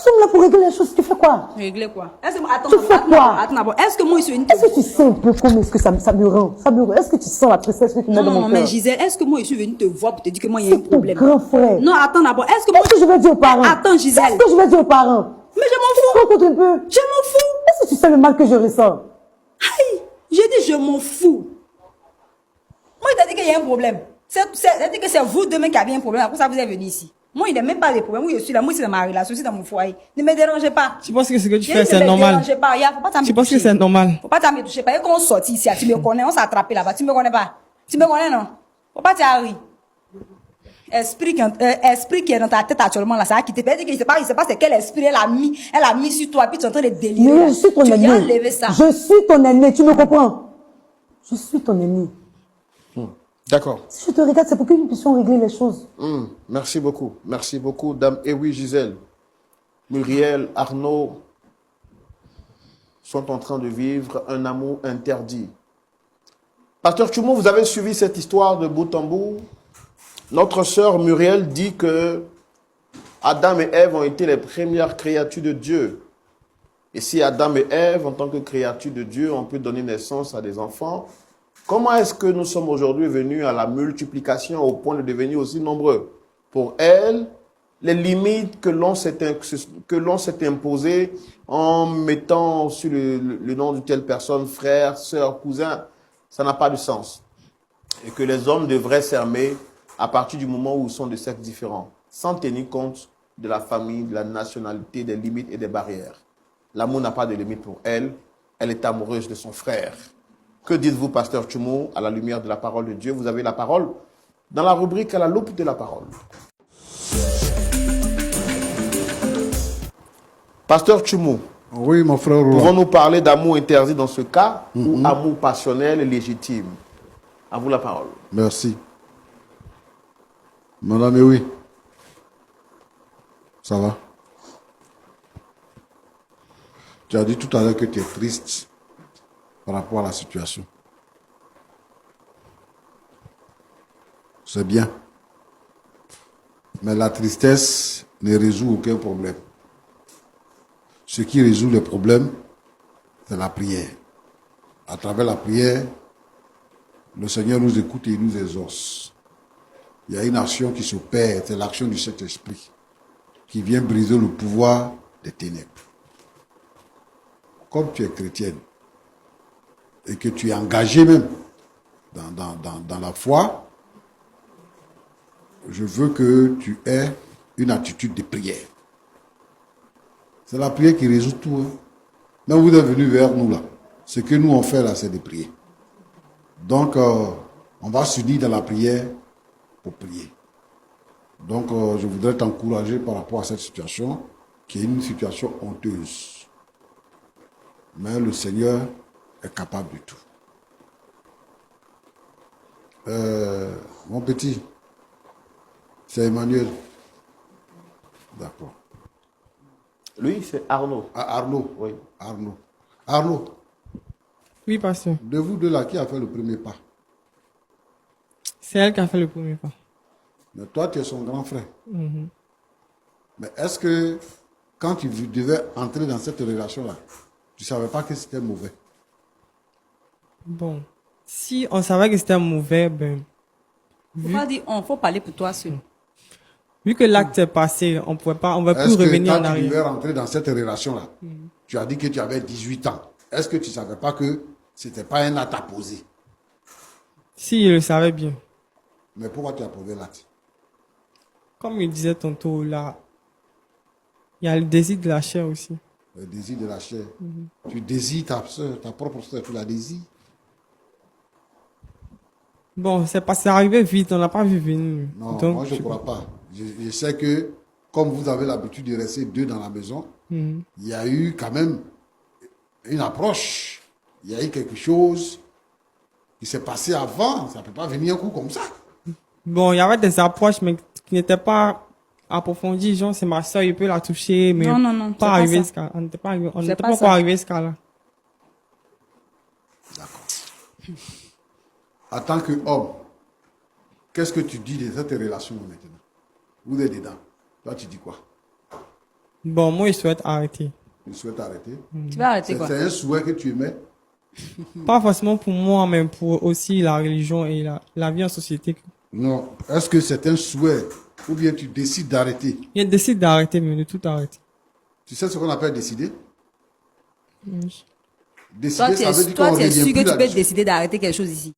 sommes là pour régler les choses. Tu fais quoi? Régler quoi? Attends, tu fais quoi? Attends, est-ce que moi, je suis une... Est-ce que tu sens un peu comme est-ce que ça me rend? Est-ce que tu sens la tristesse que tu mets dans mon cœur? Non, mais Gisèle, est-ce que moi, je suis venue te voir pour te dire que moi, il y a un problème? C'est ton grand frère. Non, attends d'abord, est-ce que moi... Qu'est-ce que je vais dire aux parents? Attends, Gisèle. Qu'est-ce que je vais dire aux parents? Mais je m'en fous. Rencontre un peu. Je m'en fous. Est-ce que tu sais le mal que je ressens? Aïe, j'ai dit je m'en fous. Moi, il t'a dit qu'il y a un problème. C'est-à-dire que c'est vous demain qui avez un problème. Après ça, vous êtes venu ici. Moi, il n'y a même pas de problème. Moi, je suis là. Moi, c'est dans ma relation, c'est dans mon foyer. Ne me dérangez pas. Tu penses que ce que tu fais, c'est normal? Ne me dérangez pas. Faut pas tu penses que c'est normal? Faut pas t'en toucher. Pas qu'on sortit ici, tu me connais, on s'est attrapé là-bas. Tu me connais pas? Tu me connais, non? Faut pas t'arriver. Esprit qui est dans ta tête actuellement là, ça a quitté. Il ne sait pas c'est quel esprit elle a mis sur toi, puis tu es en train de délirer. Mais je suis ton ennemi. Tu viens enlever ça. Je suis ton ennemi, tu me comprends? Je suis ton ennemi. D'accord. Si je te regarde, c'est pour que nous puissions régler les choses. Merci beaucoup. Merci beaucoup, dame. Et oui, Gisèle, Muriel, Arnaud sont en train de vivre un amour interdit. Pasteur Tchoumou, vous avez suivi cette histoire de bout en bout. Notre sœur Muriel dit que Adam et Ève ont été les premières créatures de Dieu. Et si Adam et Ève, en tant que créatures de Dieu, on peut donner naissance à des enfants, comment est-ce que nous sommes aujourd'hui venus à la multiplication au point de devenir aussi nombreux? Pour elle, les limites que l'on s'est imposées en mettant sur le nom de telle personne, frère, sœur, cousin, ça n'a pas de sens. Et que les hommes devraient s'aimer à partir du moment où ils sont de sexes différents, sans tenir compte de la famille, de la nationalité, des limites et des barrières. L'amour n'a pas de limite pour elle. Elle est amoureuse de son frère. Que dites-vous, pasteur Tchoumou, à la lumière de la parole de Dieu? Vous avez la parole dans la rubrique à la loupe de la parole. Pasteur Tchoumou. Oui, mon frère. Pouvons-nous parler d'amour interdit dans ce cas ou amour passionnel et légitime? À vous la parole. Merci. Madame, oui. Ça va? Tu as dit tout à l'heure que tu es triste par rapport à la situation. C'est bien. Mais la tristesse ne résout aucun problème. Ce qui résout les problèmes, c'est la prière. À travers la prière, le Seigneur nous écoute et il nous exauce. Il y a une action qui s'opère, c'est l'action du Saint-Esprit, qui vient briser le pouvoir des ténèbres. Comme tu es chrétienne, et que tu es engagé même dans la foi, je veux que tu aies une attitude de prière. C'est la prière qui résout tout. Hein. Même vous êtes venus vers nous là. Ce que nous on fait là, c'est de prier. Donc, on va s'unir dans la prière pour prier. Donc, je voudrais t'encourager par rapport à cette situation, qui est une situation honteuse. Mais le Seigneur est capable de tout. Mon petit, c'est Emmanuel. D'accord. Lui, c'est Arnaud. Ah, Arnaud. Oui. Arnaud. Arnaud. Oui, pasteur. De vous deux là, qui a fait le premier pas? C'est elle qui a fait le premier pas. Mais toi, tu es son grand frère. Mais est-ce que, quand tu devais entrer dans cette relation-là, tu ne savais pas que c'était mauvais? Bon. Si on savait que c'était mauvais, ben... Faut parler pour toi seul. Vu que l'acte est passé, on ne va plus revenir en Est-ce que quand tu devais arrière. rentrer dans cette relation-là, tu as dit que tu avais 18 ans. Est-ce que tu ne savais pas que ce n'était pas un acte à poser? Si, je le savais bien. Mais pourquoi tu as posé l'acte? Comme il disait tantôt, là, il y a le désir de la chair aussi. Le désir de la chair. Tu désires ta soeur, ta propre soeur, tu la désires. Bon, c'est arrivé vite, on n'a pas vu venir. Non, Donc, moi je ne crois pas. Je sais que, comme vous avez l'habitude de rester deux dans la maison, il y a eu quand même une approche. Il y a eu quelque chose qui s'est passé avant. Ça ne peut pas venir un coup comme ça. Bon, il y avait des approches, mais qui n'étaient pas approfondies. Genre, c'est ma soeur, il peut la toucher, mais Non, pas arrivé à ce cas. On n'était pas encore arrivé à ce cas-là. D'accord. En tant qu'homme, qu'est-ce que tu dis de cette relation maintenant? Vous êtes dedans. Toi, tu dis quoi? Bon, moi, je souhaite arrêter. Tu souhaites arrêter. Tu vas arrêter quoi? C'est un souhait que tu émets. Pas forcément pour moi, mais pour aussi la religion et la vie en société. Non. Est-ce que c'est un souhait ou bien tu décides d'arrêter? Je décide d'arrêter, mais de tout arrêter. Tu sais ce qu'on appelle décider? Oui. Décider, ça veut dire qu'on Toi, ne tu es revient sûr plus que tu peux là-dessus. décider d'arrêter quelque chose ici.